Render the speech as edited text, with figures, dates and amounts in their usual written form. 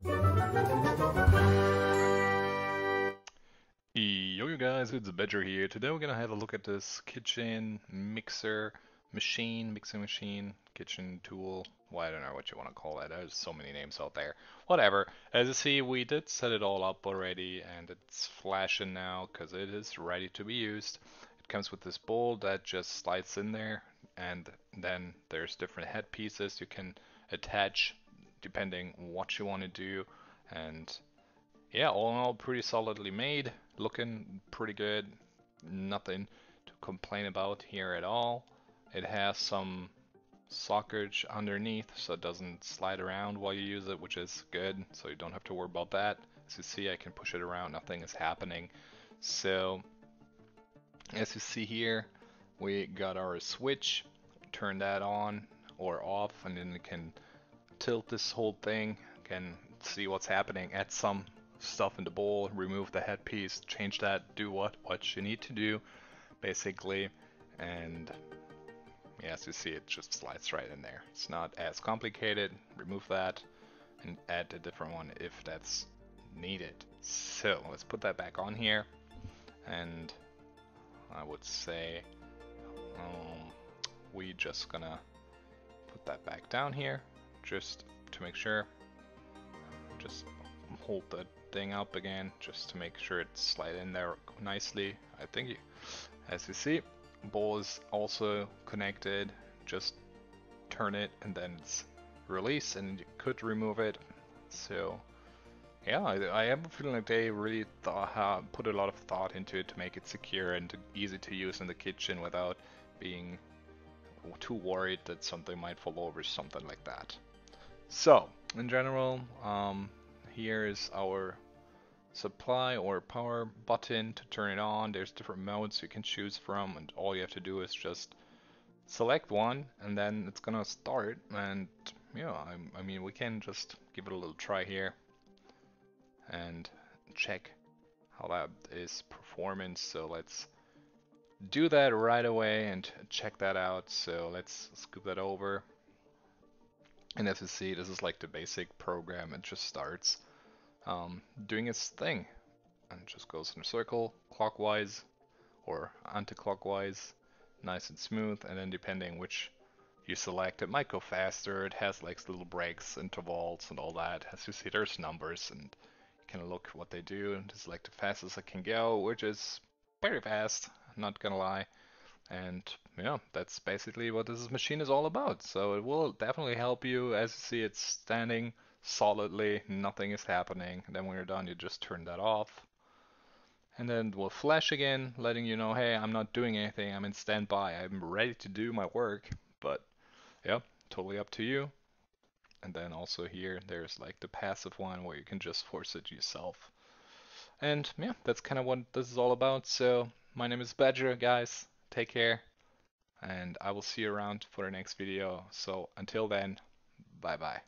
Yo, you guys, it's Badger here. Today we're gonna have a look at this kitchen mixing machine, kitchen tool. Well, I don't know what you want to call it. There's so many names out there. Whatever. As you see, we did set it all up already, and it's flashing now because it is ready to be used. It comes with this bowl that just slides in there, and then there's different head pieces you can attach depending what you want to do, and yeah, all in all, pretty solidly made, looking pretty good. Nothing to complain about here at all. It has some sockage underneath so it doesn't slide around while you use it, which is good, so you don't have to worry about that. As you see, I can push it around, nothing is happening. So, as you see here, we got our switch, turn that on or off, and then you can tilt this whole thing, can see what's happening, add some stuff in the bowl, remove the headpiece, change that, do what you need to do, basically, and yeah, as you see, it just slides right in there. It's not as complicated. Remove that and add a different one if that's needed. So let's put that back on here, and I would say we just gonna put that back down here just to make sure. Just hold the thing up again just to make sure it slide in there nicely. I think as you see, bowl is also connected. Just turn it and then it's release, and you could remove it. So yeah, I have a feeling like they really put a lot of thought into it to make it secure and easy to use in the kitchen without being too worried that something might fall over, something like that. So, in general, here is our supply or power button to turn it on. There's different modes you can choose from, and all you have to do is just select one, and then it's gonna start. And yeah, I mean, we can just give it a little try here and check how that is performance. So let's do that right away and check that out. So let's scoop that over. And as you see, this is like the basic program. It just starts doing its thing and just goes in a circle, clockwise or anti-clockwise, nice and smooth. And then depending which you select, it might go faster. It has like little breaks, intervals, and all that. As you see, there's numbers, and you can look what they do. And this is like the fastest I can go, which is very fast, not gonna lie. And yeah, that's basically what this machine is all about. So it will definitely help you. As you see, it's standing solidly, nothing is happening. And then when you're done, you just turn that off. And then it will flash again, letting you know, hey, I'm not doing anything, I'm in standby, I'm ready to do my work. But yeah, totally up to you. And then also here, there's like the passive one where you can just force it yourself. And yeah, that's kind of what this is all about. So my name is Badger, guys. Take care, and I will see you around for the next video. So until then, bye bye.